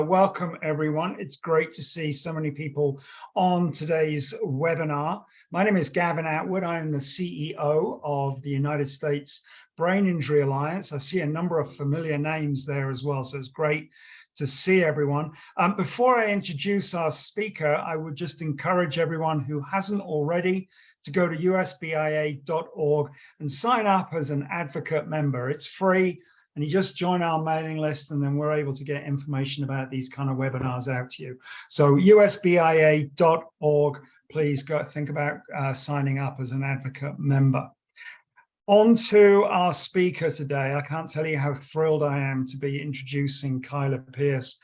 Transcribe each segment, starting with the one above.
Welcome, everyone. It's great to see so many people on today's webinar. My name is Gavin Atwood. I am the CEO of the United States Brain Injury Alliance. I see a number of familiar names there as well, so it's great to see everyone. Before I introduce our speaker, I would just encourage everyone who hasn't already to go to USBIA.org and sign up as an advocate member. It's free. And you just join our mailing list, and then we're able to get information about these kind of webinars out to you. So usbia.org, please go think about signing up as an advocate member. On to our speaker today. I can't tell you how thrilled I am to be introducing Kyla Pierce.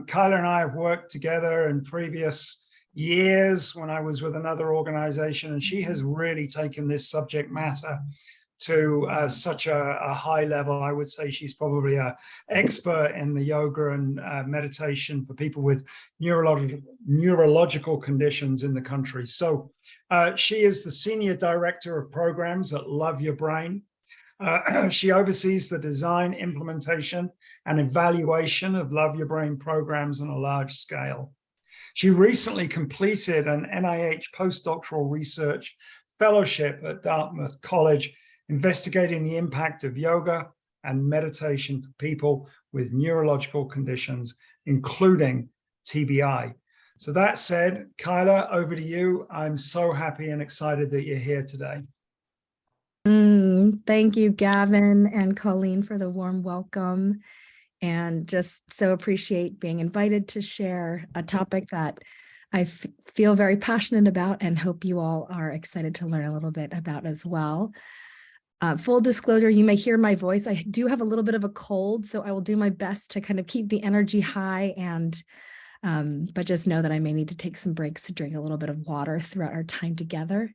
Kyla and I have worked together in previous years when I was with another organization, and she has really taken this subject matter to such a high level. I would say she's probably an expert in the yoga and meditation for people with neurological conditions in the country. So she is the Senior Director of Programs at Love Your Brain. She oversees the design, implementation, and evaluation of Love Your Brain programs on a large scale. She recently completed an NIH postdoctoral research fellowship at Dartmouth College, investigating the impact of yoga and meditation for people with neurological conditions, including TBI. So that said, Kyla, over to you. I'm so happy and excited that you're here today. Thank you, Gavin and Colleen, for the warm welcome, and just so appreciate being invited to share a topic that I feel very passionate about and hope you all are excited to learn a little bit about as well. Full disclosure, you may hear my voice. I do have a little bit of a cold, so I will do my best to kind of keep the energy high, and but just know that I may need to take some breaks to drink a little bit of water throughout our time together.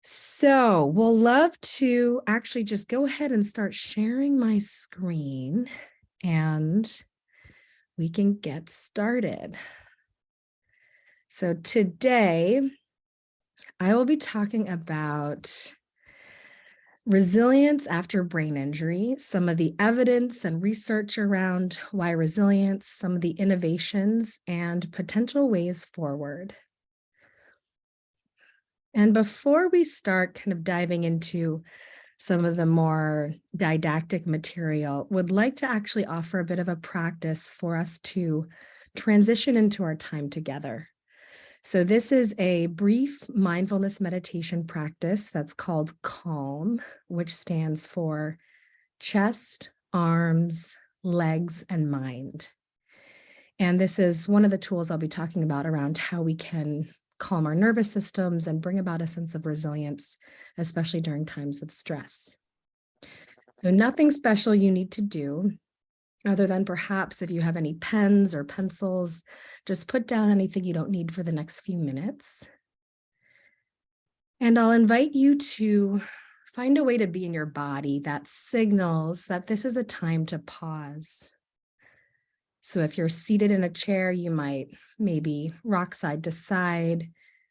So we'll love to actually just go ahead and start sharing my screen, and we can get started. So today, I will be talking about resilience after brain injury, some of the evidence and research around why resilience, some of the innovations, and potential ways forward. And before we start kind of diving into some of the more didactic material, would like to actually offer a bit of a practice for us to transition into our time together. So this is a brief mindfulness meditation practice that's called CALM, which stands for chest, arms, legs, and mind. And this is one of the tools I'll be talking about around how we can calm our nervous systems and bring about a sense of resilience, especially during times of stress. So nothing special you need to do, other than perhaps if you have any pens or pencils, just put down anything you don't need for the next few minutes. And I'll invite you to find a way to be in your body that signals that this is a time to pause. So if you're seated in a chair, you might maybe rock side to side,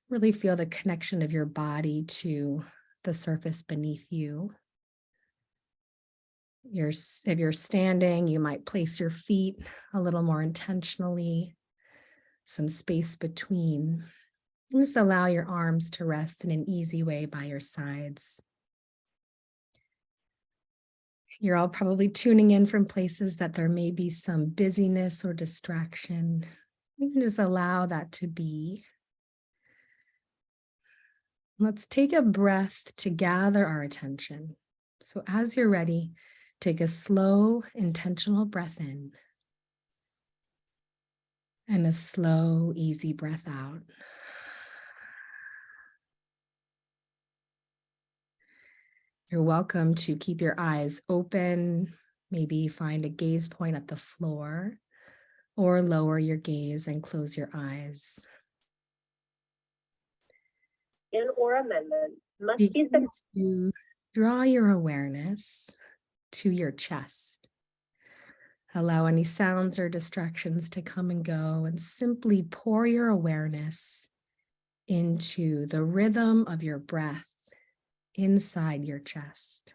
really feel the connection of your body to the surface beneath you. If you're standing, you might place your feet a little more intentionally, some space between. Just allow your arms to rest in an easy way by your sides. You're all probably tuning in from places that there may be some busyness or distraction. You can just allow that to be. Let's take a breath to gather our attention. So as you're ready, take a slow, intentional breath in and a slow, easy breath out. You're welcome to keep your eyes open, maybe find a gaze point at the floor, or lower your gaze and close your eyes. In or amendment must Begin to draw your awareness to your chest. Allow any sounds or distractions to come and go, and simply pour your awareness into the rhythm of your breath inside your chest.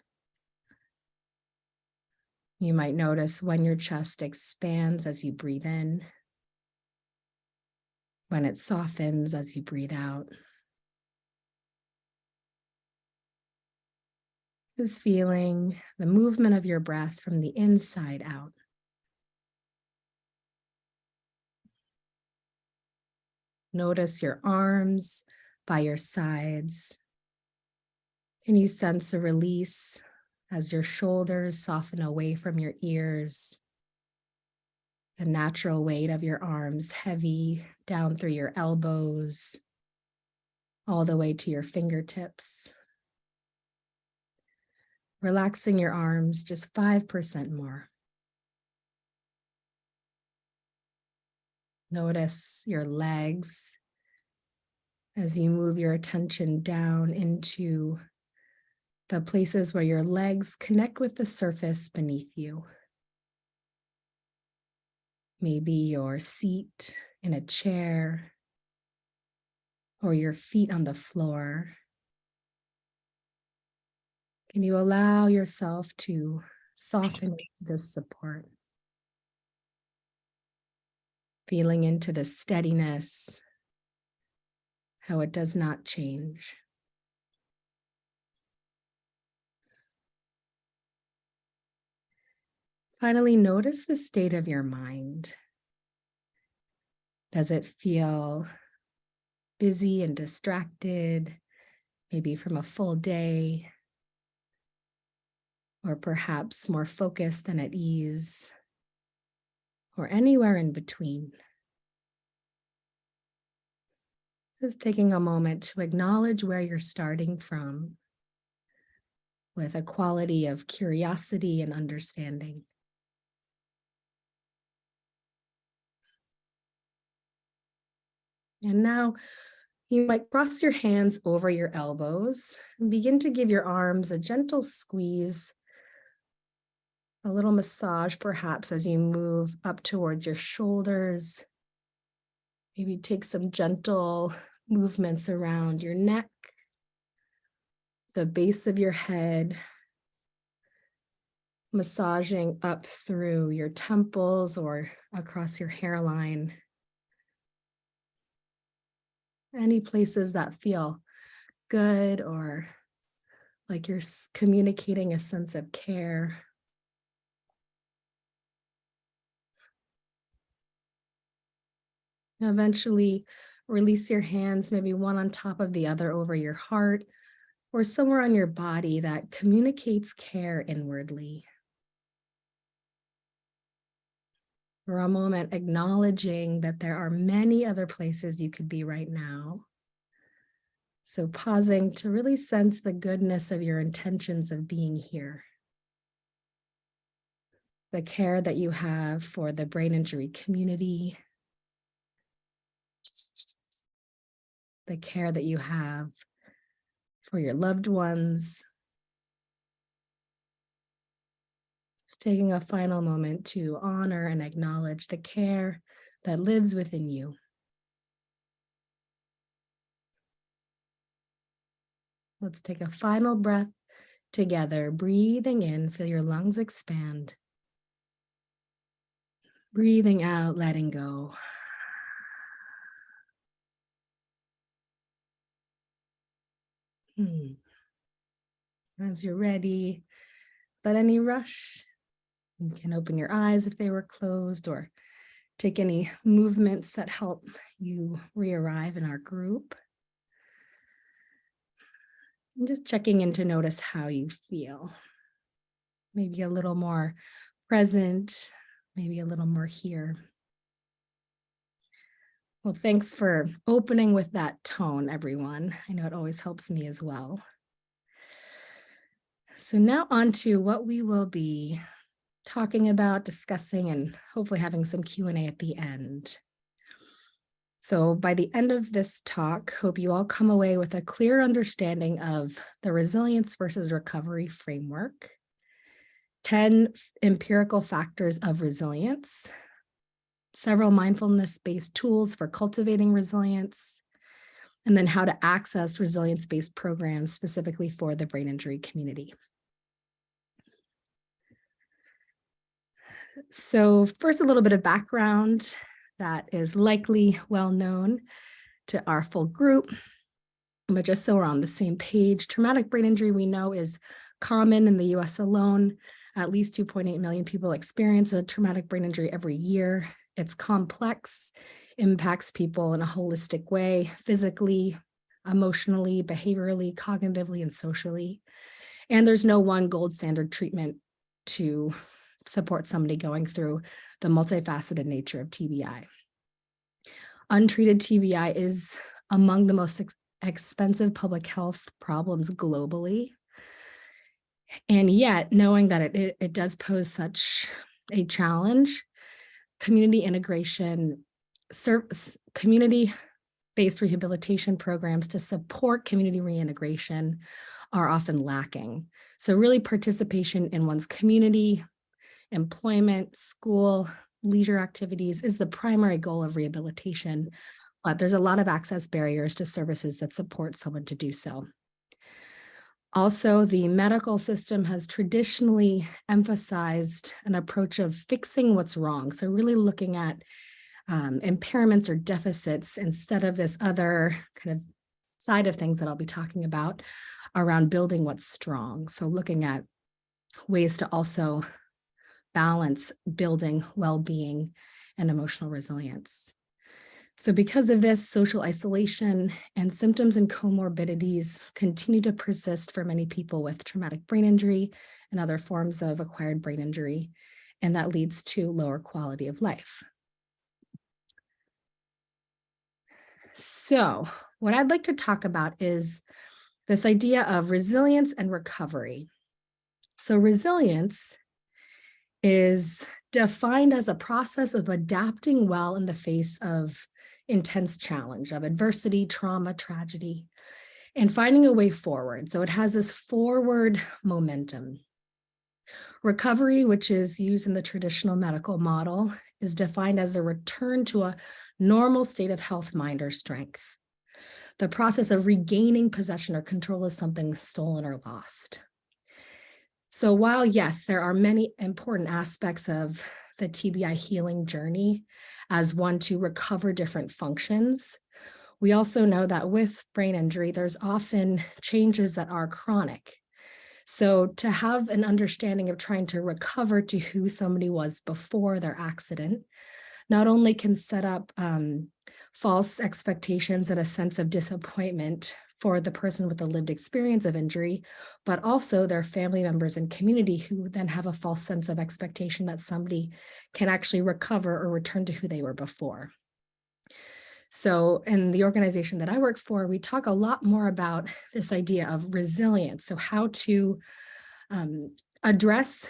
You might notice when your chest expands as you breathe in, when it softens as you breathe out. Just feeling the movement of your breath from the inside out. Notice your arms by your sides. Can you sense a release as your shoulders soften away from your ears? The natural weight of your arms heavy down through your elbows, all the way to your fingertips. Relaxing your arms just 5% more. Notice your legs as you move your attention down into the places where your legs connect with the surface beneath you. Maybe your seat in a chair or your feet on the floor. Can you allow yourself to soften into this support? Feeling into the steadiness, how it does not change. Finally, notice the state of your mind. Does it feel busy and distracted, maybe from a full day, or perhaps more focused and at ease, or anywhere in between? Just taking a moment to acknowledge where you're starting from with a quality of curiosity and understanding. And now you might cross your hands over your elbows and begin to give your arms a gentle squeeze, a little massage perhaps as you move up towards your shoulders. Maybe take some gentle movements around your neck, the base of your head, massaging up through your temples or across your hairline. Any places that feel good or like you're communicating a sense of care. Eventually, release your hands, maybe one on top of the other over your heart or somewhere on your body that communicates care inwardly. For a moment, acknowledging that there are many other places you could be right now. So pausing to really sense the goodness of your intentions of being here. The care that you have for the brain injury community. The care that you have for your loved ones. Just taking a final moment to honor and acknowledge the care that lives within you. Let's take a final breath together, breathing in, feel your lungs expand. Breathing out, letting go. As you're ready, without any rush, you can open your eyes if they were closed or take any movements that help you re-arrive in our group. And just checking in to notice how you feel. Maybe a little more present, maybe a little more here. Well, thanks for opening with that tone, everyone. I know it always helps me as well. So now on to what we will be talking about, discussing, and hopefully having some Q&A at the end. So by the end of this talk, hope you all come away with a clear understanding of the resilience versus recovery framework, 10 empirical factors of resilience, several mindfulness-based tools for cultivating resilience, and then how to access resilience-based programs specifically for the brain injury community. So first, a little bit of background that is likely well known to our full group, but just so we're on the same page, traumatic brain injury we know is common in the US alone. At least 2.8 million people experience a traumatic brain injury every year. It's complex, impacts people in a holistic way, physically, emotionally, behaviorally, cognitively, and socially. And there's no one gold standard treatment to support somebody going through the multifaceted nature of TBI. Untreated TBI is among the most expensive public health problems globally. And yet, knowing that it does pose such a challenge, community integration, community-based rehabilitation programs to support community reintegration are often lacking. So really participation in one's community, employment, school, leisure activities is the primary goal of rehabilitation, but there's a lot of access barriers to services that support someone to do so. Also, the medical system has traditionally emphasized an approach of fixing what's wrong. So really looking at impairments or deficits instead of this other kind of side of things that I'll be talking about around building what's strong. So looking at ways to also balance building well-being and emotional resilience. So because of this, social isolation and symptoms and comorbidities continue to persist for many people with traumatic brain injury and other forms of acquired brain injury, and that leads to lower quality of life. So what I'd like to talk about is this idea of resilience and recovery. So resilience is defined as a process of adapting well in the face of intense challenge, of adversity, trauma, tragedy, and finding a way forward. So it has this forward momentum. Recovery, which is used in the traditional medical model, is defined as a return to a normal state of health, mind, or strength. The process of regaining possession or control of something stolen or lost. So while, yes, there are many important aspects of the TBI healing journey as one to recover different functions, we also know that with brain injury, there's often changes that are chronic. So to have an understanding of trying to recover to who somebody was before their accident, not only can set up false expectations and a sense of disappointment for the person with a lived experience of injury, but also their family members and community who then have a false sense of expectation that somebody can actually recover or return to who they were before. So in the organization that I work for, we talk a lot more about this idea of resilience. So how to address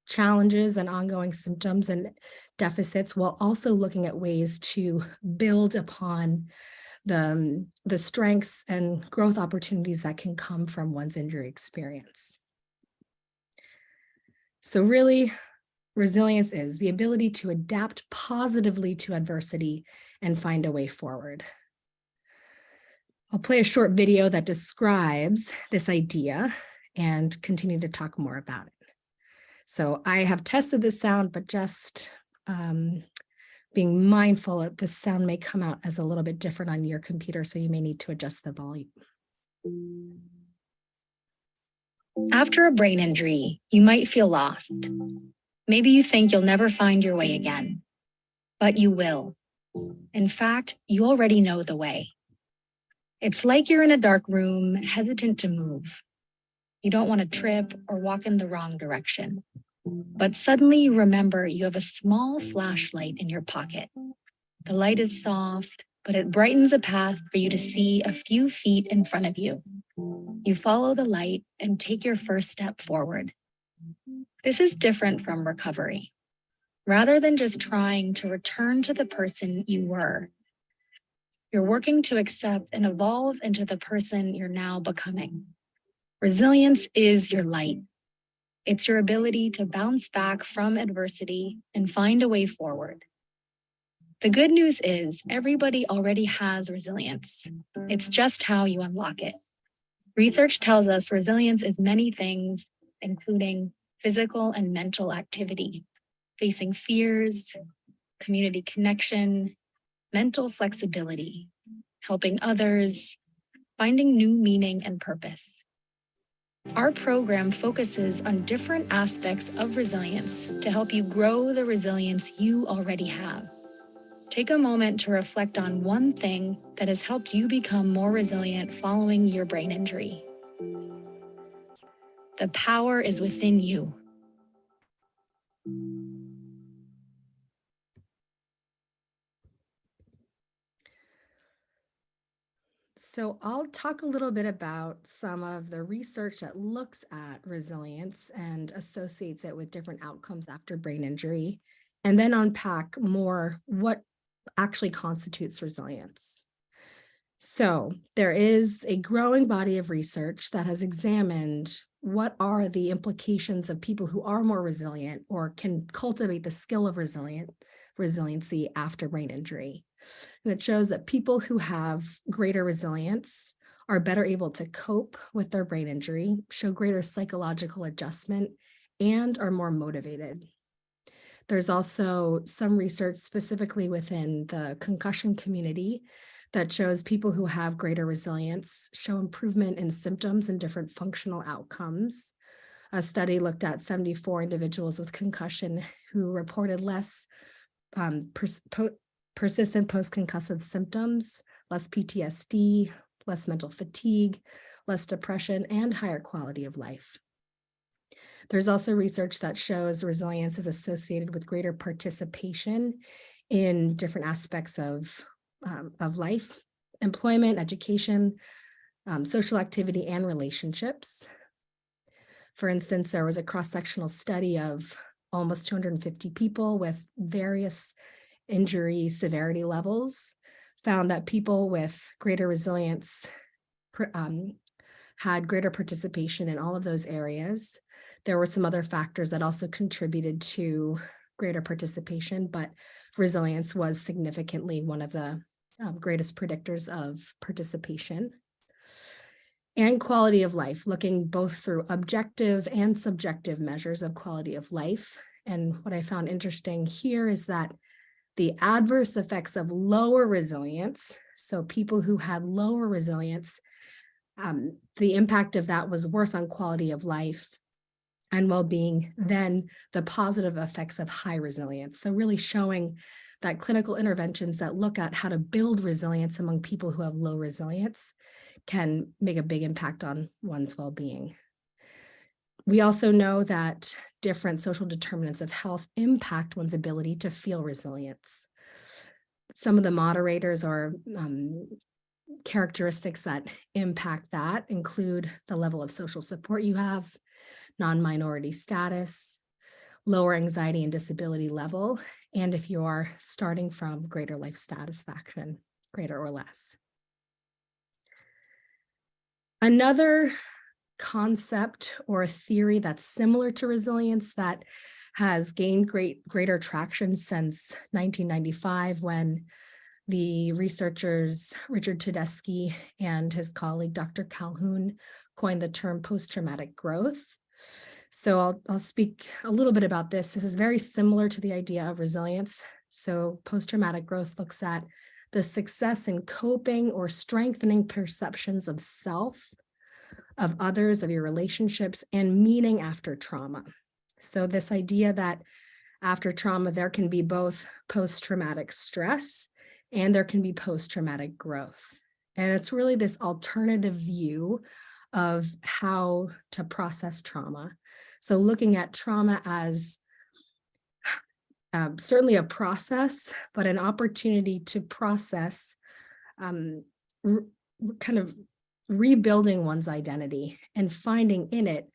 challenges and ongoing symptoms and deficits while also looking at ways to build upon the strengths and growth opportunities that can come from one's injury experience. So really, resilience is the ability to adapt positively to adversity and find a way forward. I'll play a short video that describes this idea and continue to talk more about it. So I have tested this sound, but just being mindful that the sound may come out as a little bit different on your computer, so you may need to adjust the volume. After a brain injury, you might feel lost. Maybe you think you'll never find your way again, but you will. In fact, you already know the way. It's like you're in a dark room, hesitant to move. You don't want to trip or walk in the wrong direction. But suddenly you remember you have a small flashlight in your pocket. The light is soft, but it brightens a path for you to see a few feet in front of you. You follow the light and take your first step forward. This is different from recovery. Rather than just trying to return to the person you were, you're working to accept and evolve into the person you're now becoming. Resilience is your light. It's your ability to bounce back from adversity and find a way forward. The good news is everybody already has resilience. It's just how you unlock it. Research tells us resilience is many things, including physical and mental activity. facing fears, community connection, mental flexibility, helping others, finding new meaning and purpose. Our program focuses on different aspects of resilience to help you grow the resilience you already have. Take a moment to reflect on one thing that has helped you become more resilient following your brain injury. The power is within you. So I'll talk a little bit about some of the research that looks at resilience and associates it with different outcomes after brain injury, and then unpack more what actually constitutes resilience. So there is a growing body of research that has examined what are the implications of people who are more resilient or can cultivate the skill of resiliency after brain injury. And it shows that people who have greater resilience are better able to cope with their brain injury, show greater psychological adjustment, and are more motivated. There's also some research specifically within the concussion community that shows people who have greater resilience show improvement in symptoms and different functional outcomes. A study looked at 74 individuals with concussion who reported less persistent post-concussive symptoms, less PTSD, less mental fatigue, less depression, and higher quality of life. There's also research that shows resilience is associated with greater participation in different aspects of life, employment, education, social activity, and relationships. For instance, there was a cross-sectional study of almost 250 people with various injury severity levels, found that people with greater resilience had greater participation in all of those areas. There were some other factors that also contributed to greater participation, but resilience was significantly one of the greatest predictors of participation. And quality of life, looking both through objective and subjective measures of quality of life. And what I found interesting here is that the adverse effects of lower resilience, so people who had lower resilience, the impact of that was worse on quality of life and well-being than the positive effects of high resilience. So really showing that clinical interventions that look at how to build resilience among people who have low resilience can make a big impact on one's well-being. We also know that different social determinants of health impact one's ability to feel resilience. Some of the moderators or characteristics that impact that include the level of social support you have, non-minority status, lower anxiety and disability level, and if you are starting from greater life satisfaction, greater or less. Another concept or theory that's similar to resilience that has gained greater traction since 1995 when the researchers Richard Tedeschi and his colleague Dr. Calhoun coined the term post-traumatic growth. So I'll speak a little bit about this. This is very similar to the idea of resilience. So post-traumatic growth looks at the success in coping or strengthening perceptions of self, of others, of your relationships, and meaning after trauma. So this idea that after trauma, there can be both post-traumatic stress and there can be post-traumatic growth. And it's really this alternative view of how to process trauma. So looking at trauma as certainly a process, but an opportunity to process kind of rebuilding one's identity and finding in it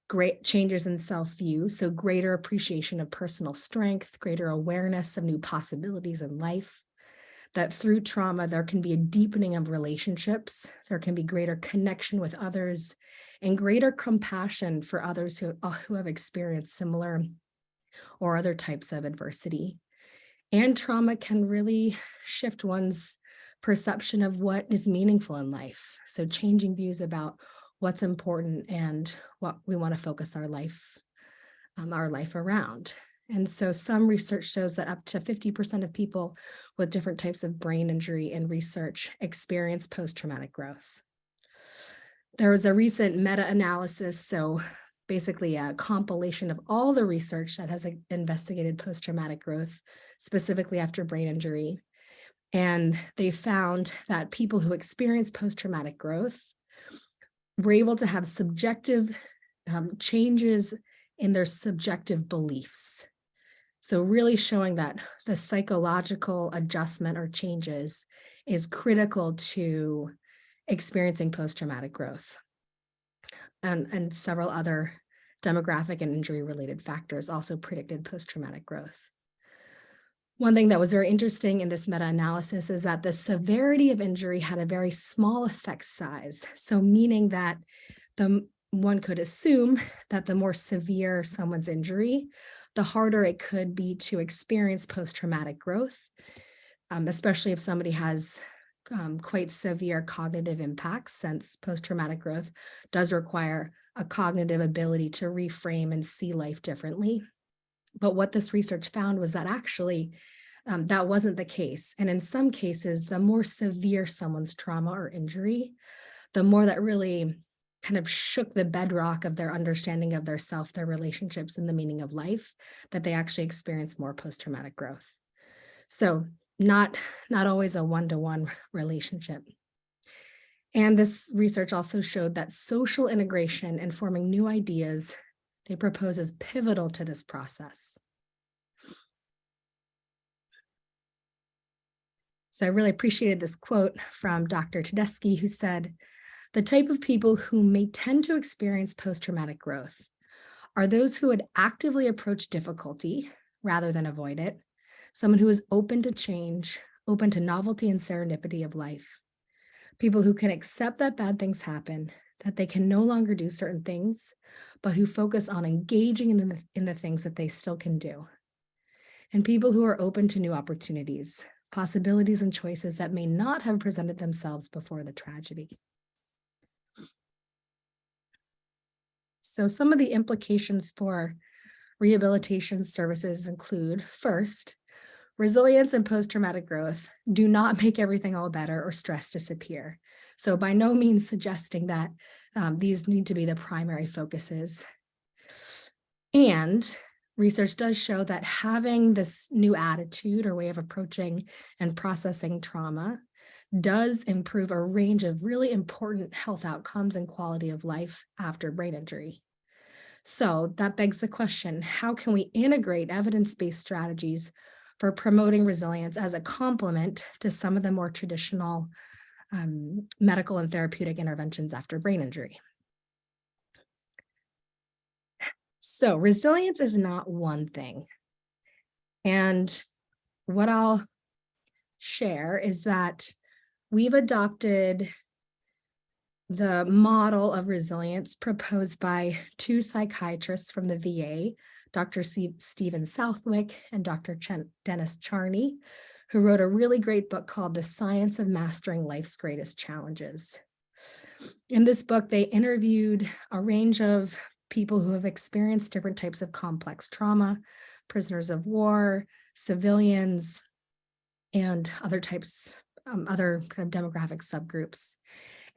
great changes in self-view, so greater appreciation of personal strength, greater awareness of new possibilities in life, that through trauma, there can be a deepening of relationships, there can be greater connection with others, and greater compassion for others who have experienced similar or other types of adversity. And trauma can really shift one's perception of what is meaningful in life. So changing views about what's important and what we want to focus our life around. And so some research shows that up to 50% of people with different types of brain injury in research experience post-traumatic growth. There was a recent meta-analysis, so basically a compilation of all the research that has investigated post-traumatic growth, specifically after brain injury. And they found that people who experience post-traumatic growth were able to have subjective changes in their subjective beliefs. So really showing that the psychological adjustment or changes is critical to experiencing post-traumatic growth. And several other demographic and injury-related factors also predicted post-traumatic growth. One thing that was very interesting in this meta-analysis is that the severity of injury had a very small effect size. So meaning that one could assume that the more severe someone's injury, the harder it could be to experience post-traumatic growth, especially if somebody has quite severe cognitive impacts, since post-traumatic growth does require a cognitive ability to reframe and see life differently. But what this research found was that actually that wasn't the case. And in some cases, the more severe someone's trauma or injury, the more that really kind of shook the bedrock of their understanding of their self, their relationships, and the meaning of life, that they actually experience more post-traumatic growth. So not always a one-to-one relationship. And this research also showed that social integration and forming new ideas, they propose, is pivotal to this process. So I really appreciated this quote from Dr. Tedeschi, who said, "The type of people who may tend to experience post-traumatic growth are those who would actively approach difficulty rather than avoid it, someone who is open to change, open to novelty and serendipity of life, people who can accept that bad things happen, that they can no longer do certain things, but who focus on engaging in the things that they still can do, and people who are open to new opportunities, possibilities and choices that may not have presented themselves before the tragedy." So some of the implications for rehabilitation services include, first, resilience and post-traumatic growth do not make everything all better or stress disappear. So by no means suggesting that these need to be the primary focuses. And research does show that having this new attitude or way of approaching and processing trauma does improve a range of really important health outcomes and quality of life after brain injury. So that begs the question, how can we integrate evidence-based strategies for promoting resilience as a complement to some of the more traditional medical and therapeutic interventions after brain injury? So resilience is not one thing. And what I'll share is that we've adopted the model of resilience proposed by two psychiatrists from the VA, Dr. Stephen Southwick and Dr. Dennis Charney, who wrote a really great book called The Science of Mastering Life's Greatest Challenges. In this book, they interviewed a range of people who have experienced different types of complex trauma, prisoners of war, civilians, and other types, other kind of demographic subgroups.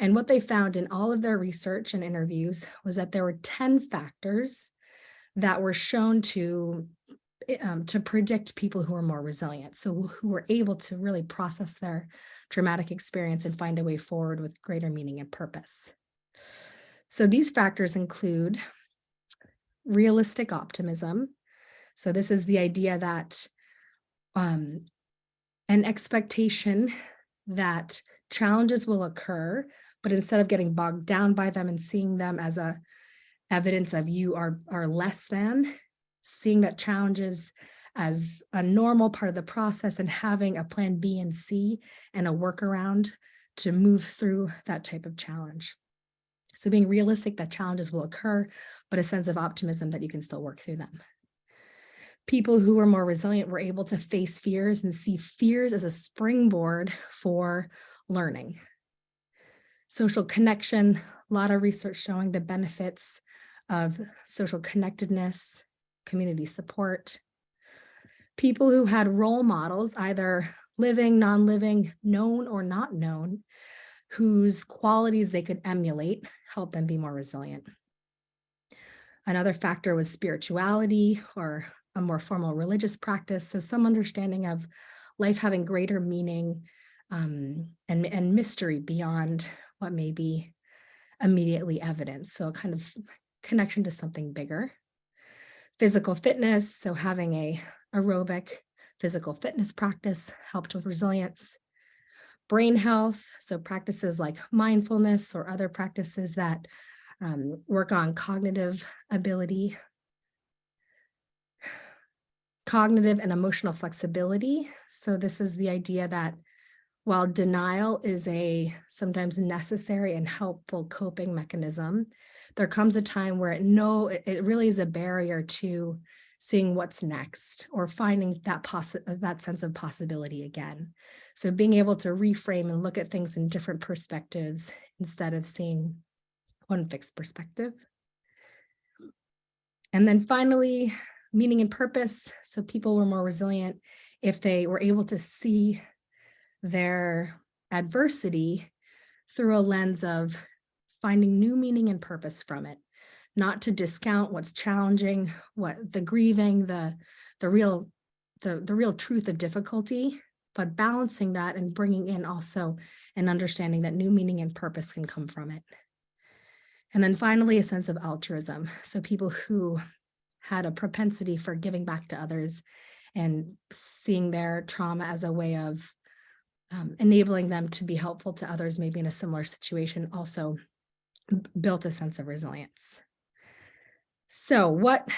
And what they found in all of their research and interviews was that there were 10 factors that were shown to predict people who are more resilient, so who were able to really process their traumatic experience and find a way forward with greater meaning and purpose. So these factors include realistic optimism. So this is the idea that an expectation that challenges will occur, but instead of getting bogged down by them and seeing them as a evidence of you are less than, seeing that challenges as a normal part of the process and having a plan B and C and a workaround to move through that type of challenge. So being realistic that challenges will occur, but a sense of optimism that you can still work through them. People who are more resilient were able to face fears and see fears as a springboard for learning. Social connection, a lot of research showing the benefits of social connectedness, community support, People who had role models, either living, non-living, known or not known, whose qualities they could emulate, help them be more resilient. Another factor was spirituality or a more formal religious practice. So some understanding of life having greater meaning and mystery beyond what may be immediately evident. So a kind of connection to something bigger. Physical fitness, so having a aerobic physical fitness practice helped with resilience. Brain health, so practices like mindfulness or other practices that work on cognitive ability. Cognitive and emotional flexibility. So this is the idea that while denial is a sometimes necessary and helpful coping mechanism, there comes a time where it really is a barrier to seeing what's next or finding that sense of possibility again. So being able to reframe and look at things in different perspectives instead of seeing one fixed perspective. And then finally, meaning and purpose. So people were more resilient if they were able to see their adversity through a lens of finding new meaning and purpose from it, not to discount what's challenging, what the grieving, the real truth of difficulty, but balancing that and bringing in also an understanding that new meaning and purpose can come from it. And then finally, a sense of altruism. So people who had a propensity for giving back to others and seeing their trauma as a way of enabling them to be helpful to others, maybe in a similar situation, also built a sense of resilience. So what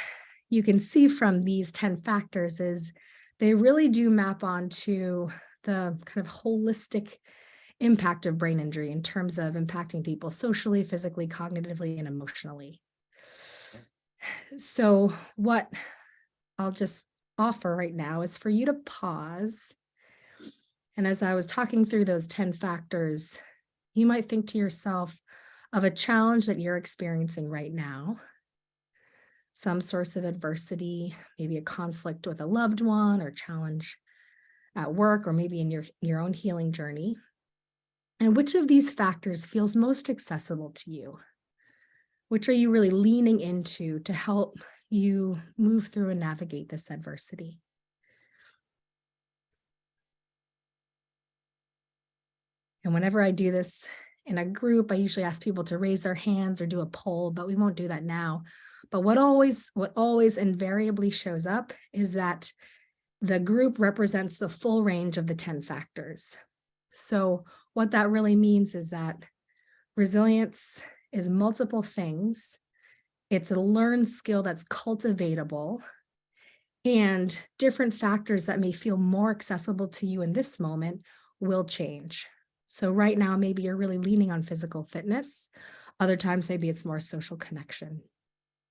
you can see from these 10 factors is they really do map onto the kind of holistic impact of brain injury in terms of impacting people socially, physically, cognitively, and emotionally. So what I'll just offer right now is for you to pause. And as I was talking through those 10 factors, you might think to yourself of a challenge that you're experiencing right now, some source of adversity, maybe a conflict with a loved one or challenge at work, or maybe in your own healing journey. And which of these factors feels most accessible to you? Which are you really leaning into to help you move through and navigate this adversity? And whenever I do this in a group, I usually ask people to raise their hands or do a poll, but we won't do that now. But what always invariably shows up is that the group represents the full range of the 10 factors. So what that really means is that resilience is multiple things. It's a learned skill that's cultivatable, and different factors that may feel more accessible to you in this moment will change. So right now, maybe you're really leaning on physical fitness. Other times, maybe it's more social connection.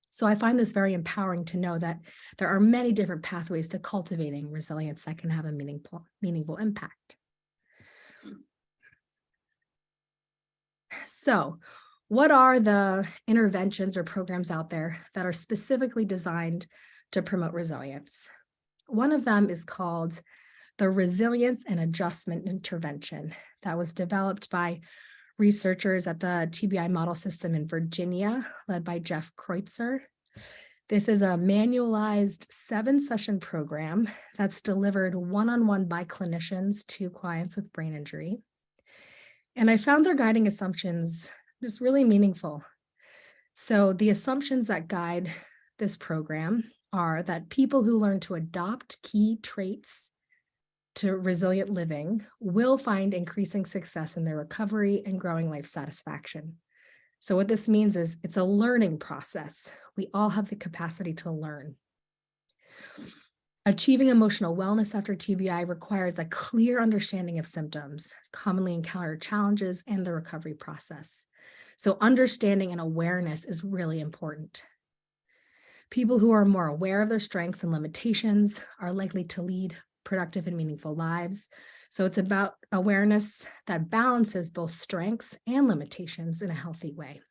So I find this very empowering to know that there are many different pathways to cultivating resilience that can have a meaningful impact. So what are the interventions or programs out there that are specifically designed to promote resilience? One of them is called the Resilience and Adjustment Intervention that was developed by researchers at the TBI model system in Virginia, led by Jeff Kreutzer. This is a manualized 7-session program that's delivered one-on-one by clinicians to clients with brain injury. And I found their guiding assumptions just really meaningful. So the assumptions that guide this program are that people who learn to adopt key traits to resilient living will find increasing success in their recovery and growing life satisfaction. So what this means is it's a learning process. We all have the capacity to learn. Achieving emotional wellness after TBI requires a clear understanding of symptoms, commonly encountered challenges, and the recovery process. So understanding and awareness is really important. People who are more aware of their strengths and limitations are likely to lead productive and meaningful lives. So it's about awareness that balances both strengths and limitations in a healthy way.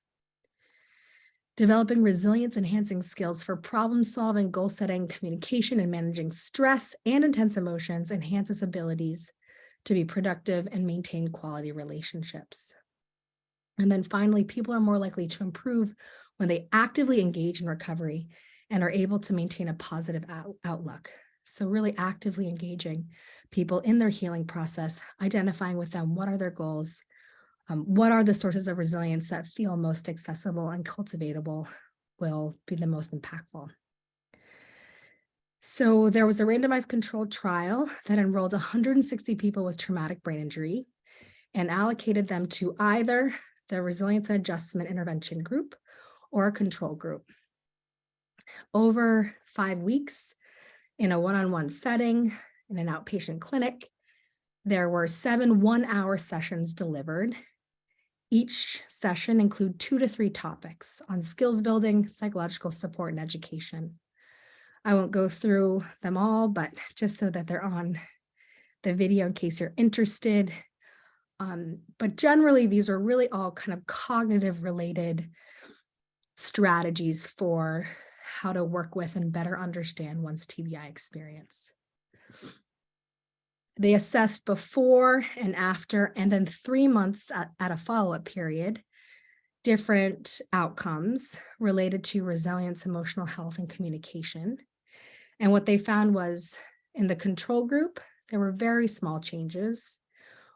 developing resilience-enhancing skills for problem-solving, goal-setting, communication, and managing stress and intense emotions enhances abilities to be productive and maintain quality relationships. And then finally, people are more likely to improve when they actively engage in recovery and are able to maintain a positive outlook. So really actively engaging people in their healing process, identifying with them what are their goals, what are the sources of resilience that feel most accessible and cultivatable will be the most impactful. So there was a randomized controlled trial that enrolled 160 people with traumatic brain injury and allocated them to either the resilience and adjustment intervention group or a control group. Over 5 weeks in a one-on-one setting in an outpatient clinic, there were 7 one-hour sessions delivered. Each session include 2 to 3 topics on skills building, psychological support, and education. I won't go through them all, but just so that they're on the video in case you're interested. But generally, these are really all kind of cognitive related strategies for how to work with and better understand one's TBI experience. They assessed before and after, and then 3 months at a follow-up period, different outcomes related to resilience, emotional health, and communication. And what they found was in the control group, there were very small changes,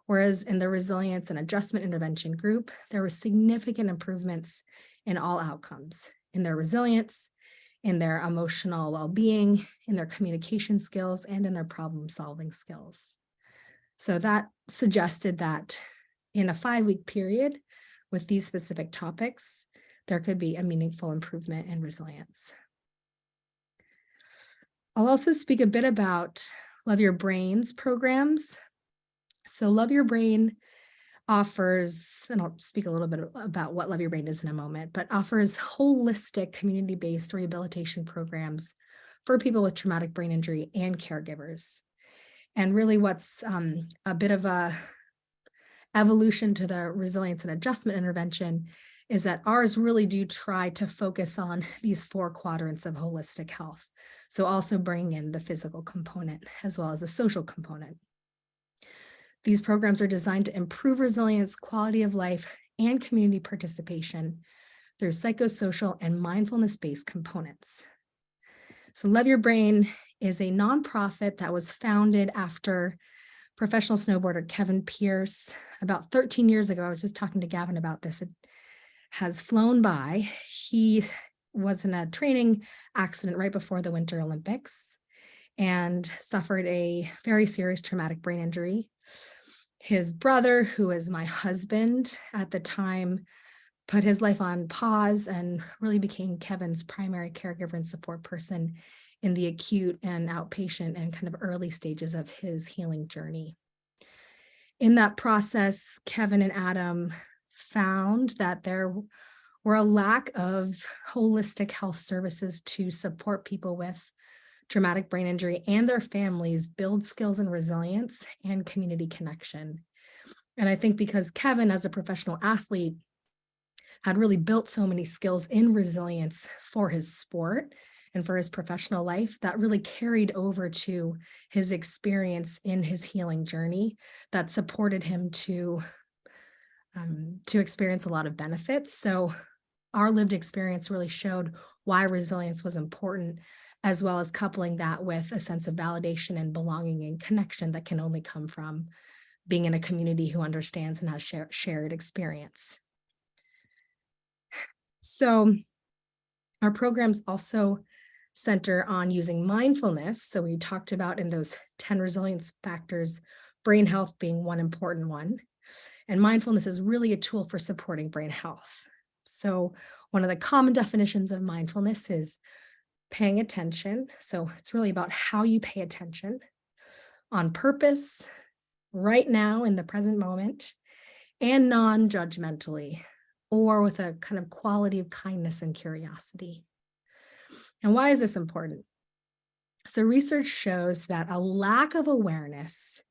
whereas in the resilience and adjustment intervention group, there were significant improvements in all outcomes, in their resilience, in their emotional well-being, in their communication skills, and in their problem-solving skills. So that suggested that in a 5-week period with these specific topics, there could be a meaningful improvement in resilience. I'll also speak a bit about Love Your Brain's programs. So Love Your Brain offers, and I'll speak a little bit about what Love Your Brain is in a moment, but offers holistic community-based rehabilitation programs for people with traumatic brain injury and caregivers. And really what's a bit of a evolution to the resilience and adjustment intervention is that ours really do try to focus on these 4 quadrants of holistic health. So also bring in the physical component as well as the social component. These programs are designed to improve resilience, quality of life, and community participation through psychosocial and mindfulness-based components. So Love Your Brain is a nonprofit that was founded after professional snowboarder Kevin Pierce about 13 years ago. I was just talking to Gavin about this. It has flown by. He was in a training accident right before the Winter Olympics and suffered a very serious traumatic brain injury. His brother, who is my husband at the time, put his life on pause and really became Kevin's primary caregiver and support person in the acute and outpatient and kind of early stages of his healing journey. In that process, Kevin and Adam found that there were a lack of holistic health services to support people with traumatic brain injury and their families build skills and resilience and community connection. And I think because Kevin, as a professional athlete, had really built so many skills in resilience for his sport and for his professional life, that really carried over to his experience in his healing journey that supported him to experience a lot of benefits. So our lived experience really showed why resilience was important, as well as coupling that with a sense of validation and belonging and connection that can only come from being in a community who understands and has shared experience. So our programs also center on using mindfulness. So we talked about in those 10 resilience factors, brain health being one important one. And mindfulness is really a tool for supporting brain health. So one of the common definitions of mindfulness is paying attention. So it's really about how you pay attention on purpose, right now in the present moment, and non-judgmentally, or with a kind of quality of kindness and curiosity. And why is this important? So research shows that a lack of awareness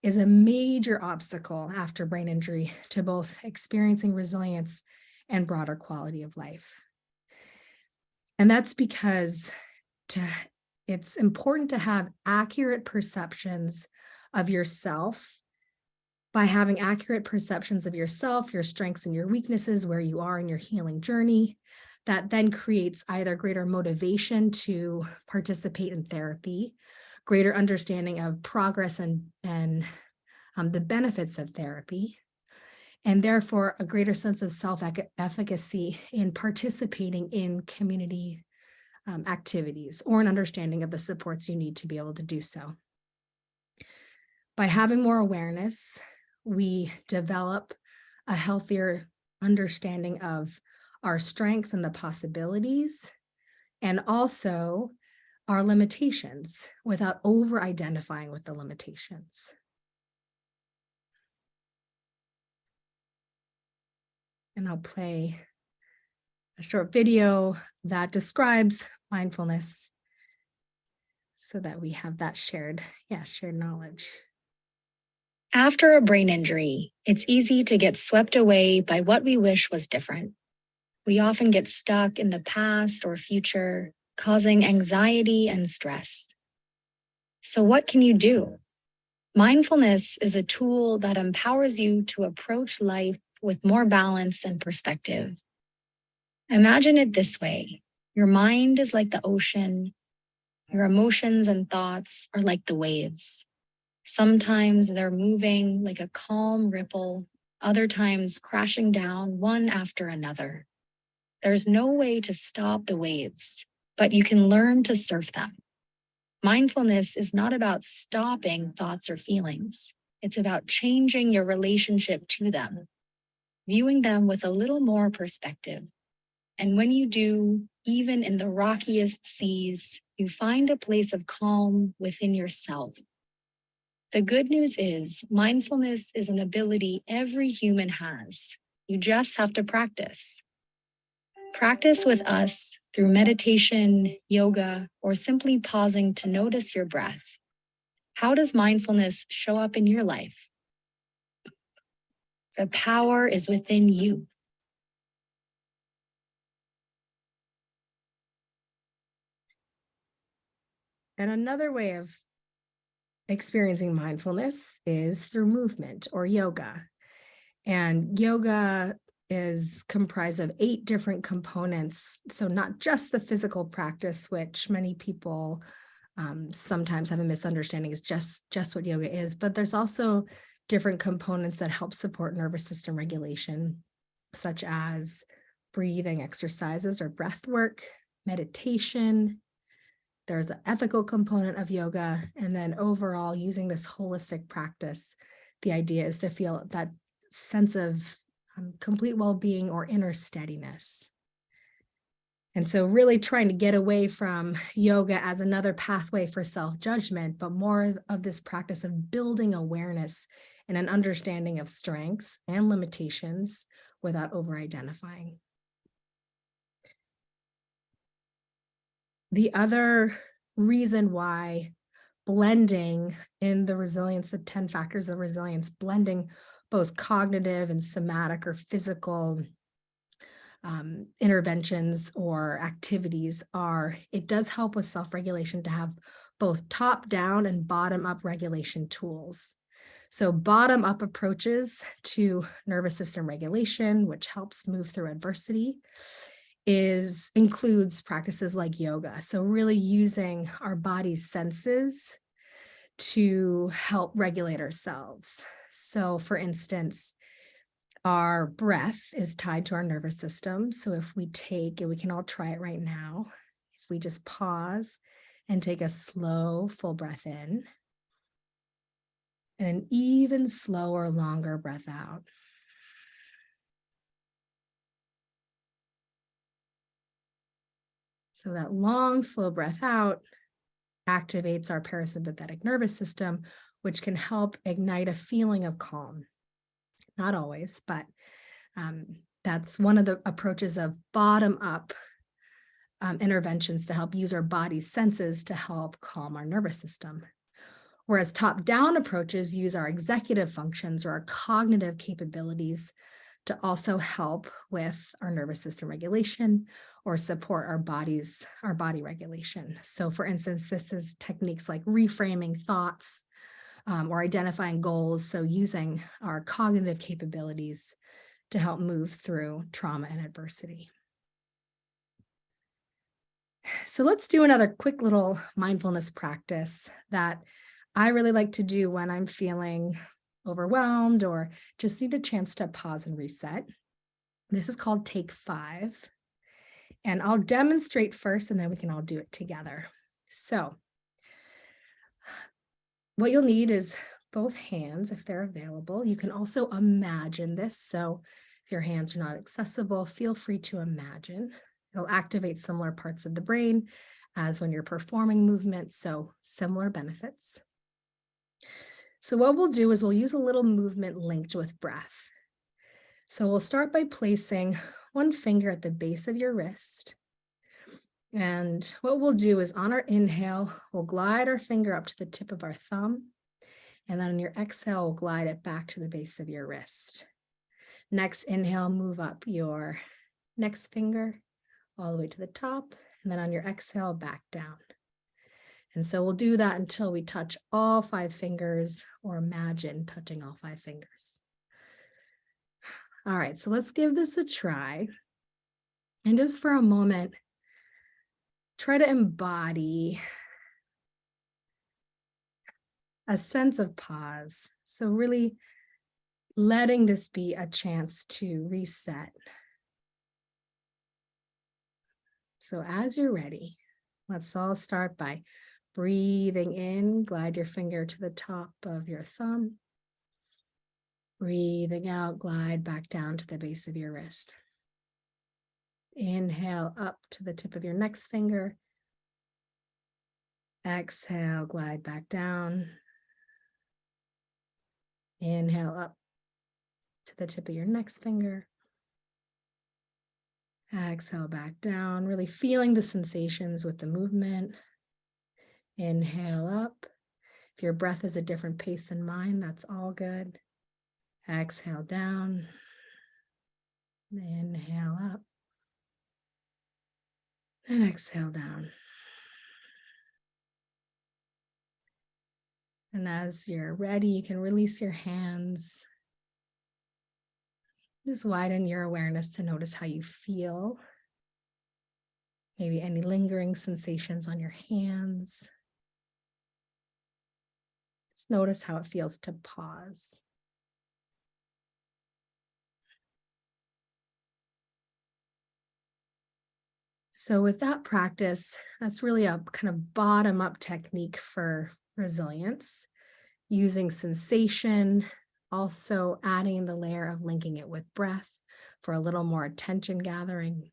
is a major obstacle after brain injury to both experiencing resilience and broader quality of life. And that's because it's important to have accurate perceptions of yourself. By having accurate perceptions of yourself, your strengths and your weaknesses, where you are in your healing journey, that then creates either greater motivation to participate in therapy, greater understanding of progress and the benefits of therapy, and therefore a greater sense of self-efficacy in participating in community activities, or an understanding of the supports you need to be able to do so. By having more awareness, we develop a healthier understanding of our strengths and the possibilities, and also our limitations without over-identifying with the limitations. And I'll play a short video that describes mindfulness so that we have that shared knowledge. After a brain injury, it's easy to get swept away by what we wish was different. We often get stuck in the past or future, causing anxiety and stress. So what can you do? Mindfulness is a tool that empowers you to approach life with more balance and perspective. Imagine it this way. Your mind is like the ocean. Your emotions and thoughts are like the waves. Sometimes they're moving like a calm ripple, other times crashing down one after another. There's no way to stop the waves, but you can learn to surf them. Mindfulness is not about stopping thoughts or feelings. It's about changing your relationship to them, viewing them with a little more perspective. And when you do, even in the rockiest seas, you find a place of calm within yourself. The good news is mindfulness is an ability every human has. You just have to practice. Practice with us through meditation, yoga, or simply pausing to notice your breath. How does mindfulness show up in your life? The power is within you. And another way of experiencing mindfulness is through movement or yoga. And yoga is comprised of 8 different components. So not just the physical practice, which many people sometimes have a misunderstanding is just what yoga is, but there's also different components that help support nervous system regulation, such as breathing exercises or breath work, meditation. There's an ethical component of yoga, and then overall using this holistic practice, the idea is to feel that sense of complete well-being or inner steadiness. And so really trying to get away from yoga as another pathway for self-judgment, but more of this practice of building awareness and an understanding of strengths and limitations without over-identifying. The other reason why blending in the resilience, the 10 factors of resilience, blending both cognitive and somatic or physical interventions or activities it does help with self-regulation to have both top-down and bottom-up regulation tools. So bottom-up approaches to nervous system regulation, which helps move through adversity, includes practices like yoga. So really using our body's senses to help regulate ourselves. So for instance, our breath is tied to our nervous system. So if we can all try it right now. If we just pause and take a slow, full breath in, and an even slower, longer breath out. So that long, slow breath out activates our parasympathetic nervous system, which can help ignite a feeling of calm. Not always, but that's one of the approaches of bottom-up interventions to help use our body's senses to help calm our nervous system. Whereas top-down approaches use our executive functions or our cognitive capabilities to also help with our nervous system regulation or support our body regulation. So for instance, this is techniques like reframing thoughts or identifying goals. So using our cognitive capabilities to help move through trauma and adversity. So let's do another quick little mindfulness practice that I really like to do when I'm feeling overwhelmed or just need a chance to pause and reset. This is called Take 5. And I'll demonstrate first, and then we can all do it together. So what you'll need is both hands if they're available. You can also imagine this. So if your hands are not accessible, feel free to imagine. It'll activate similar parts of the brain as when you're performing movements, so similar benefits. So what we'll do is we'll use a little movement linked with breath. So we'll start by placing one finger at the base of your wrist. And what we'll do is on our inhale, we'll glide our finger up to the tip of our thumb. And then on your exhale, we'll glide it back to the base of your wrist. Next inhale, move up your next finger all the way to the top. And then on your exhale, back down. And so we'll do that until we touch all 5 fingers or imagine touching all 5 fingers. All right, so let's give this a try. And just for a moment, try to embody a sense of pause. So really letting this be a chance to reset. So as you're ready, let's all start by breathing in, glide your finger to the top of your thumb. Breathing out, glide back down to the base of your wrist. Inhale up to the tip of your next finger. Exhale, glide back down. Inhale up to the tip of your next finger. Exhale back down, really feeling the sensations with the movement. Inhale up. If your breath is a different pace than mine, that's all good. Exhale down. Inhale up. And exhale down. And as you're ready, you can release your hands. Just widen your awareness to notice how you feel. Maybe any lingering sensations on your hands. Just notice how it feels to pause. So with that practice, that's really a kind of bottom-up technique for resilience, using sensation, also adding the layer of linking it with breath for a little more attention gathering.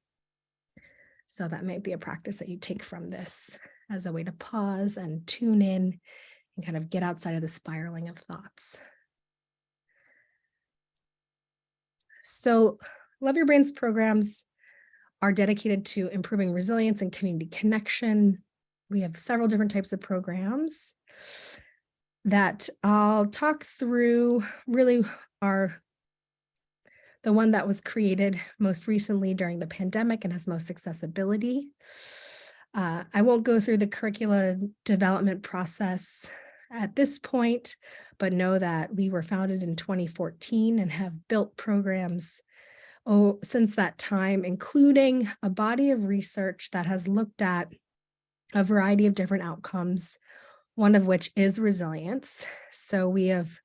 So that might be a practice that you take from this as a way to pause and tune in and kind of get outside of the spiraling of thoughts. So Love Your Brain's programs are dedicated to improving resilience and community connection. We have several different types of programs that I'll talk through. Really are the one that was created most recently during the pandemic and has most accessibility. I won't go through the curricula development process at this point, but know that we were founded in 2014 and have built programs since that time, including a body of research that has looked at a variety of different outcomes, one of which is resilience. So we have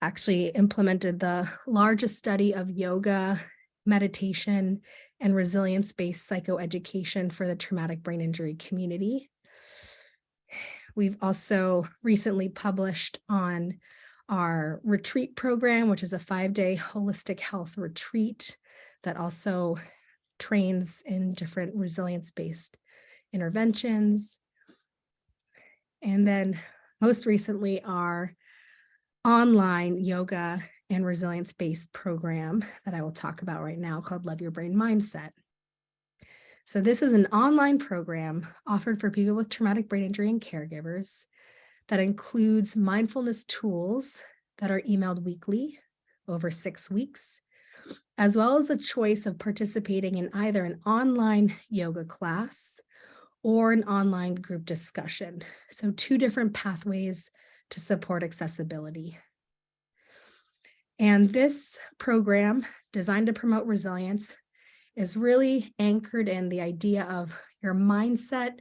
actually implemented the largest study of yoga, meditation, and resilience-based psychoeducation for the traumatic brain injury community. We've also recently published on our retreat program, which is a 5-day holistic health retreat that also trains in different resilience-based interventions. And then most recently, our online yoga and resilience-based program that I will talk about right now called Love Your Brain Mindset. So this is an online program offered for people with traumatic brain injury and caregivers that includes mindfulness tools that are emailed weekly over 6 weeks. as well as a choice of participating in either an online yoga class or an online group discussion. So 2 different pathways to support accessibility. And this program, designed to promote resilience, is really anchored in the idea of your mindset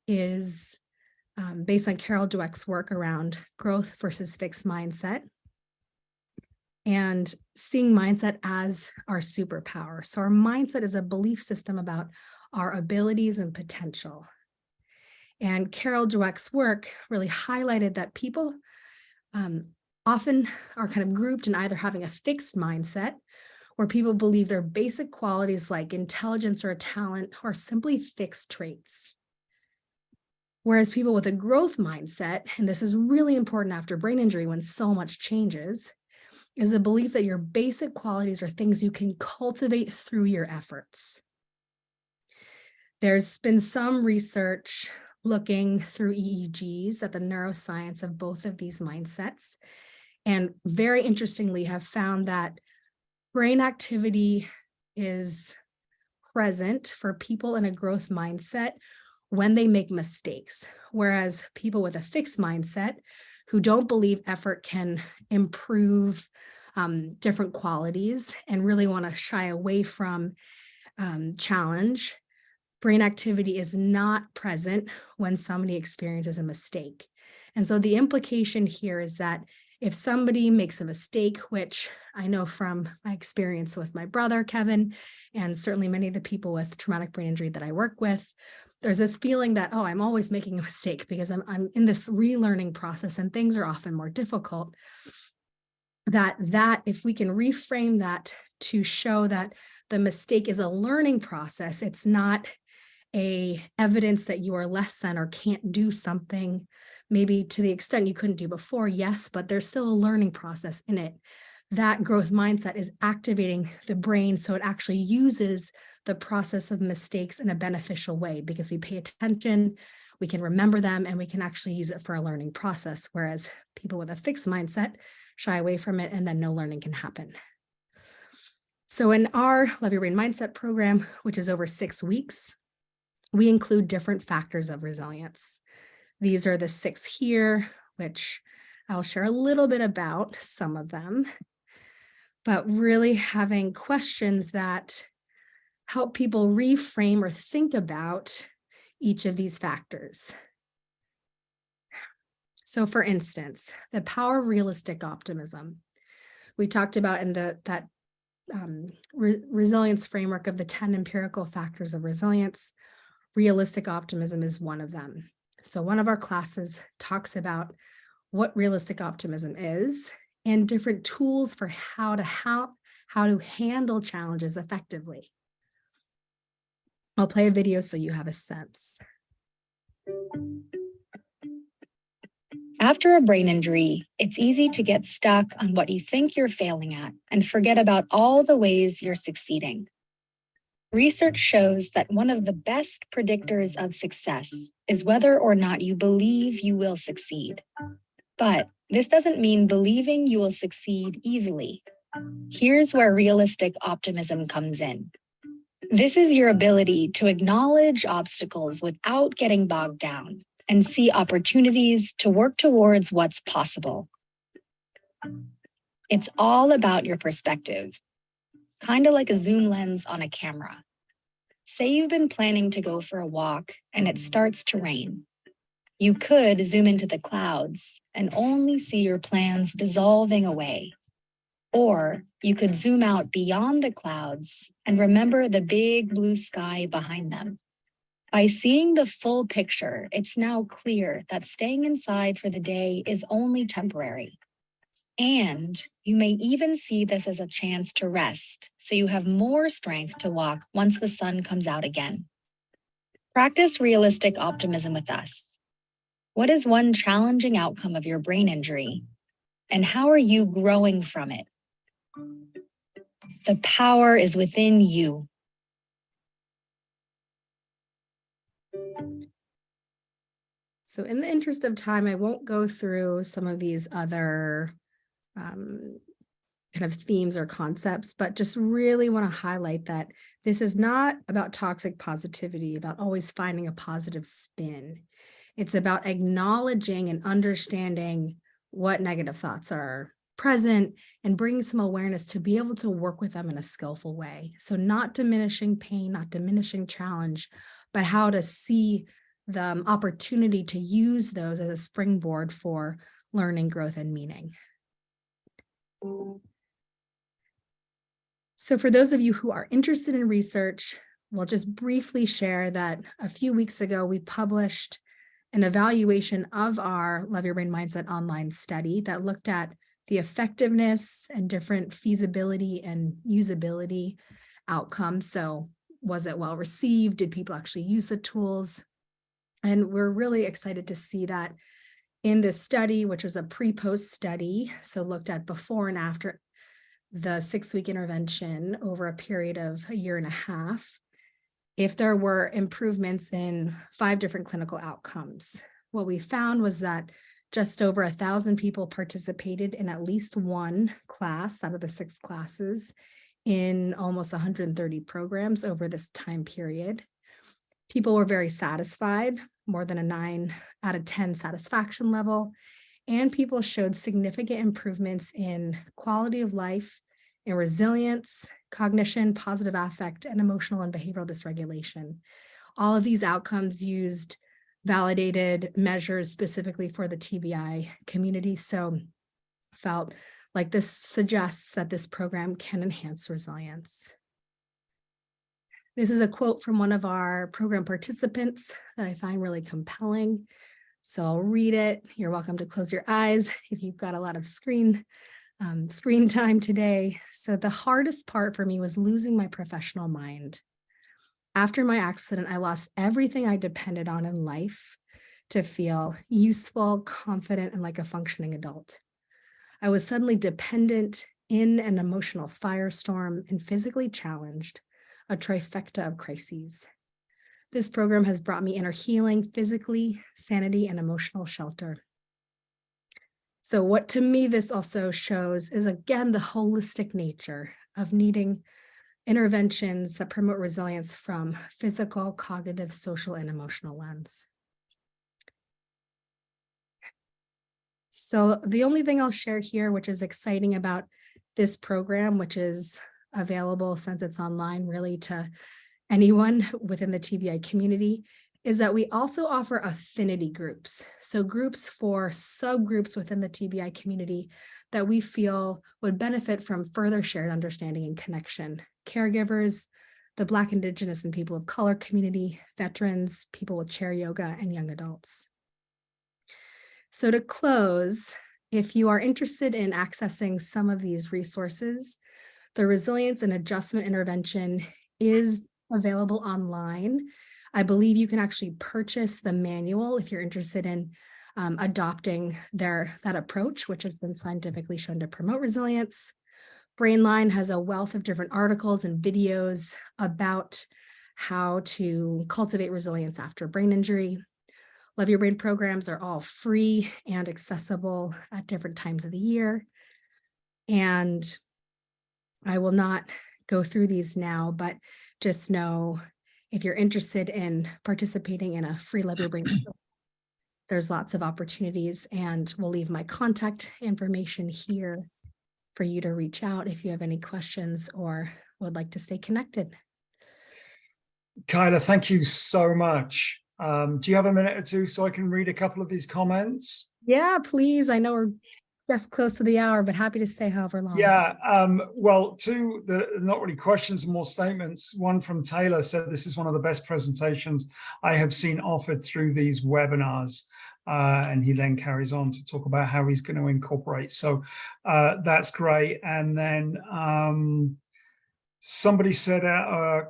is based on Carol Dweck's work around growth versus fixed mindset, and seeing mindset as our superpower. So our mindset is a belief system about our abilities and potential. And Carol Dweck's work really highlighted that people often are kind of grouped in either having a fixed mindset, where people believe their basic qualities like intelligence or a talent are simply fixed traits. Whereas people with a growth mindset, and this is really important after brain injury when so much changes, is a belief that your basic qualities are things you can cultivate through your efforts. There's been some research looking through EEGs at the neuroscience of both of these mindsets, and very interestingly have found that brain activity is present for people in a growth mindset when they make mistakes, whereas people with a fixed mindset who don't believe effort can improve different qualities and really want to shy away from challenge, brain activity is not present when somebody experiences a mistake. And so the implication here is that if somebody makes a mistake, which I know from my experience with my brother, Kevin, and certainly many of the people with traumatic brain injury that I work with, there's this feeling that, oh, I'm always making a mistake because I'm in this relearning process and things are often more difficult. That if we can reframe that to show that the mistake is a learning process, it's not a evidence that you are less than or can't do something, maybe to the extent you couldn't do before, yes, but there's still a learning process in it. That growth mindset is activating the brain so it actually uses the process of mistakes in a beneficial way because we pay attention, we can remember them, and we can actually use it for a learning process, whereas people with a fixed mindset shy away from it and then no learning can happen. So in our Love Your Brain Mindset program, which is over 6 weeks, we include different factors of resilience. These are the 6 here, which I'll share a little bit about some of them, but really having questions that help people reframe or think about each of these factors. So for instance, the power of realistic optimism. We talked about in that resilience framework of the 10 empirical factors of resilience. Realistic optimism is one of them. So one of our classes talks about what realistic optimism is and different tools for how to handle challenges effectively. I'll play a video so you have a sense. After a brain injury, it's easy to get stuck on what you think you're failing at and forget about all the ways you're succeeding. Research shows that one of the best predictors of success is whether or not you believe you will succeed. But this doesn't mean believing you will succeed easily. Here's where realistic optimism comes in. This is your ability to acknowledge obstacles without getting bogged down and see opportunities to work towards what's possible. It's all about your perspective, kind of like a zoom lens on a camera. Say you've been planning to go for a walk and it starts to rain. You could zoom into the clouds and only see your plans dissolving away. Or you could zoom out beyond the clouds and remember the big blue sky behind them. By seeing the full picture, it's now clear that staying inside for the day is only temporary. And you may even see this as a chance to rest, so you have more strength to walk once the sun comes out again. Practice realistic optimism with us. What is one challenging outcome of your brain injury? And how are you growing from it? The power is within you. So in the interest of time, I won't go through some of these other kind of themes or concepts, but just really want to highlight that this is not about toxic positivity, about always finding a positive spin. It's about acknowledging and understanding what negative thoughts are present and bringing some awareness to be able to work with them in a skillful way. So not diminishing pain, not diminishing challenge, but how to see the opportunity to use those as a springboard for learning, growth, and meaning. So for those of you who are interested in research, we'll just briefly share that a few weeks ago, we published an evaluation of our Love Your Brain Mindset online study that looked at the effectiveness and different feasibility and usability outcomes. So was it well received? Did people actually use the tools? And we're really excited to see that in this study, which was a pre-post study, so looked at before and after the 6-week intervention over a period of a year and a half, if there were improvements in 5 different clinical outcomes. What we found was that just over 1,000 people participated in at least one class out of the 6 classes in almost 130 programs over this time period. People were very satisfied, more than a 9 out of 10 satisfaction level, and people showed significant improvements in quality of life, in resilience, cognition, positive affect, and emotional and behavioral dysregulation. All of these outcomes used validated measures specifically for the TBI community. So felt like this suggests that this program can enhance resilience. This is a quote from one of our program participants that I find really compelling. So I'll read it. You're welcome to close your eyes if you've got a lot of screen time today. So the hardest part for me was losing my professional mind. After my accident, I lost everything I depended on in life to feel useful, confident, and like a functioning adult. I was suddenly dependent in an emotional firestorm and physically challenged, a trifecta of crises. This program has brought me inner healing, physically, sanity, and emotional shelter. So what to me this also shows is, again, the holistic nature of needing interventions that promote resilience from physical, cognitive, social, and emotional lens. So the only thing I'll share here, which is exciting about this program, which is available since it's online really to anyone within the TBI community, is that we also offer affinity groups. So groups for subgroups within the TBI community that we feel would benefit from further shared understanding and connection. Caregivers, the Black, Indigenous, and people of color community, veterans, people with chair yoga, and young adults. So to close, if you are interested in accessing some of these resources, the Resilience and Adjustment Intervention is available online. I believe you can actually purchase the manual if you're interested in adopting that approach, which has been scientifically shown to promote resilience. Brainline has a wealth of different articles and videos about how to cultivate resilience after brain injury. Love Your Brain programs are all free and accessible at different times of the year. And I will not go through these now, but just know if you're interested in participating in a free Love Your Brain, there's lots of opportunities, and we'll leave my contact information here for you to reach out if you have any questions or would like to stay connected. Kyla, thank you so much. Do you have a minute or two so I can read a couple of these comments? Yeah, please. I know we're just close to the hour, but happy to stay however long. Yeah, well, two, not really questions, more statements. One from Taylor said, this is one of the best presentations I have seen offered through these webinars. And he then carries on to talk about how he's going to incorporate. So that's great. And then somebody said,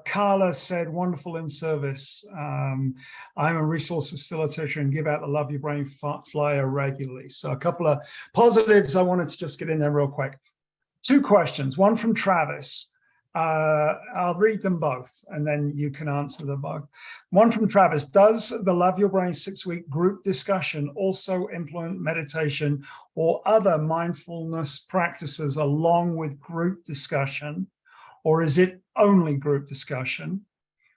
Carla said, wonderful in service. I'm a resource facilitator and give out the Love Your Brain flyer regularly. So a couple of positives I wanted to just get in there real quick. 2 questions, one from Travis. I'll read them both and then you can answer them both. One from Travis: does the Love Your Brain 6-week group discussion also implement meditation or other mindfulness practices along with group discussion, or is it only group discussion?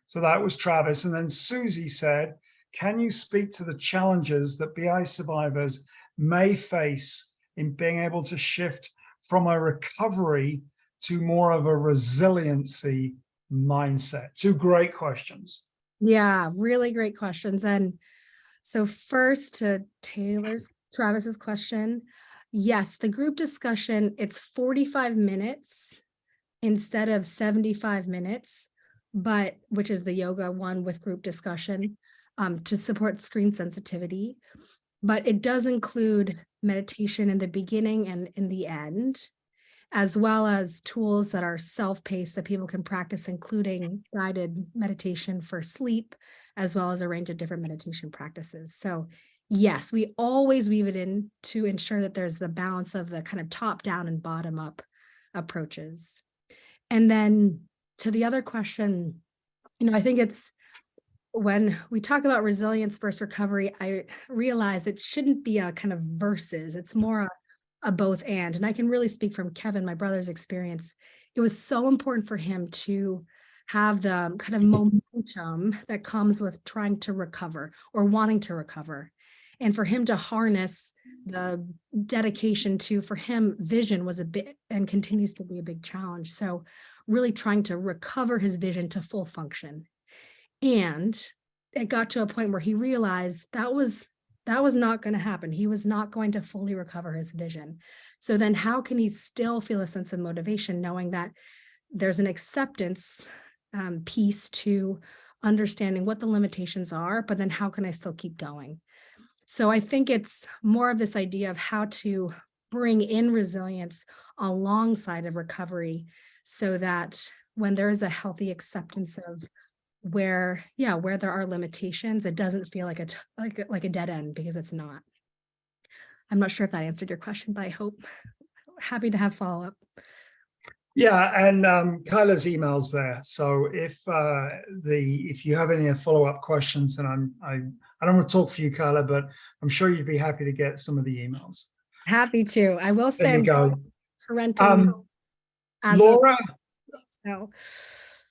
So that was Travis. And then Susie said, can you speak to the challenges that BI survivors may face in being able to shift from a recovery to more of a resiliency mindset? Two great questions. Yeah, really great questions. And so first, to Travis's question, yes, the group discussion, it's 45 minutes instead of 75 minutes, but which is the yoga one with group discussion, to support screen sensitivity. But it does include meditation in the beginning and in the end, as well as tools that are self-paced that people can practice, including guided meditation for sleep, as well as a range of different meditation practices. So yes, we always weave it in to ensure that there's the balance of the kind of top down and bottom up approaches. And then to the other question, I think it's, when we talk about resilience versus recovery, I realize it shouldn't be a kind of versus, it's more a both and I can really speak from Kevin, my brother's experience. It was so important for him to have the kind of momentum that comes with trying to recover or wanting to recover. And for him to harness the dedication to, for him, vision was a bit and continues to be a big challenge. So really trying to recover his vision to full function. And it got to a point where he realized that was not going to happen. He was not going to fully recover his vision. So then how can he still feel a sense of motivation, knowing that there's an acceptance piece to understanding what the limitations are, but then how can I still keep going? So I think it's more of this idea of how to bring in resilience alongside of recovery, so that when there is a healthy acceptance of where there are limitations, it doesn't feel like a dead end, because it's not. I'm not sure if that answered your question, but I hope. Happy to have follow-up. Yeah, and Kyla's email's there. So if you have any follow-up questions, and I don't want to talk for you, Kyla, but I'm sure you'd be happy to get some of the emails. Happy to. I will say There you I'm go. parental as Laura. So.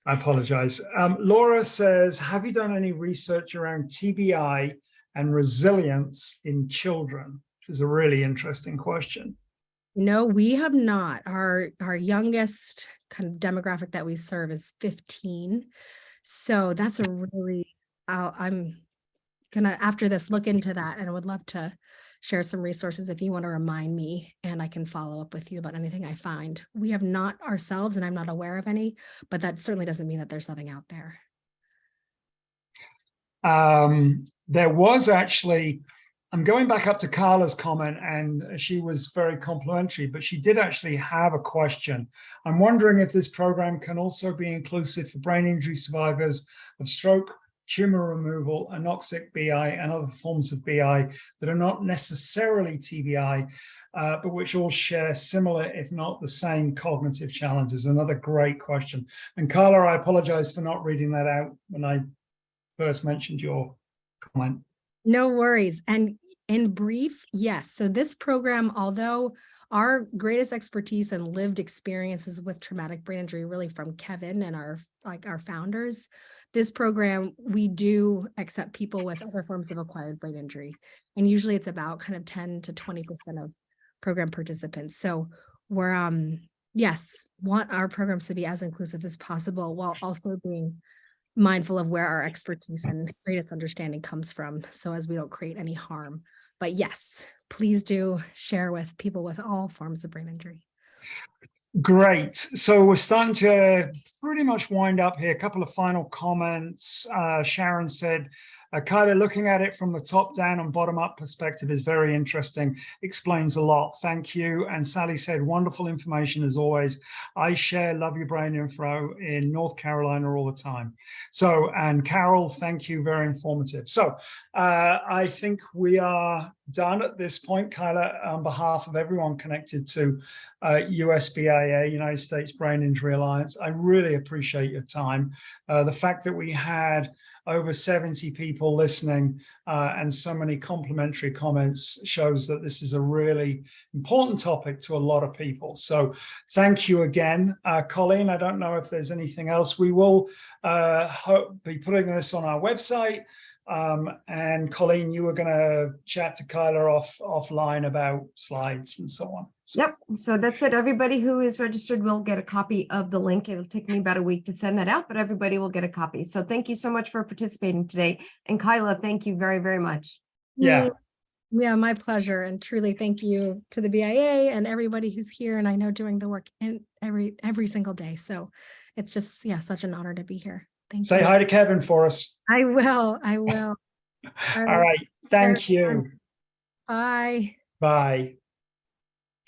I apologize. Laura says, have you done any research around TBI and resilience in children? Which is a really interesting question. No, we have not. Our youngest kind of demographic that we serve is 15. So that's a really, I'm gonna, after this, look into that, and I would love to share some resources if you want to remind me, and I can follow up with you about anything I find. We have not ourselves, and I'm not aware of any, but that certainly doesn't mean that there's nothing out there. There was actually, I'm going back up to Carla's comment, and she was very complimentary, but she did actually have a question. I'm wondering if this program can also be inclusive for brain injury survivors of stroke, tumor removal, anoxic BI, and other forms of BI that are not necessarily TBI, but which all share similar, if not the same, cognitive challenges. Another great question. And Carla, I apologize for not reading that out when I first mentioned your comment. No worries. And in brief, yes. So this program, although our greatest expertise and lived experiences with traumatic brain injury really from Kevin and our founders, this program, we do accept people with other forms of acquired brain injury. And usually it's about kind of 10 to 20% of program participants. So we're, want our programs to be as inclusive as possible, while also being mindful of where our expertise and greatest understanding comes from, so as we don't create any harm. But yes, please do share with people with all forms of brain injury. Great. So we're starting to pretty much wind up here. A couple of final comments. Sharon said, Kyla, looking at it from the top down and bottom up perspective is very interesting, explains a lot. Thank you. And Sally said, wonderful information as always. I share Love Your Brain info in North Carolina all the time. So, and Carol, thank you, very informative. So I think we are done at this point. Kyla, on behalf of everyone connected to USBIA, United States Brain Injury Alliance, I really appreciate your time. The fact that we had over 70 people listening and so many complimentary comments shows that this is a really important topic to a lot of people. So thank you again. Colleen, I don't know if there's anything else. We will be putting this on our website. And Colleen, you were going to chat to Kyla offline about slides and so on. So. Yep. So that's it. Everybody who is registered will get a copy of the link. It'll take me about a week to send that out, but everybody will get a copy. So thank you so much for participating today. And Kyla, thank you very, very much. Yeah. Yeah, my pleasure. And truly thank you to the BIA and everybody who's here. And I know doing the work in every single day. So it's just, yeah, such an honor to be here. Thank you. Say hi to Kevin for us. I will. I will. All right. Thank you. Bye. Bye.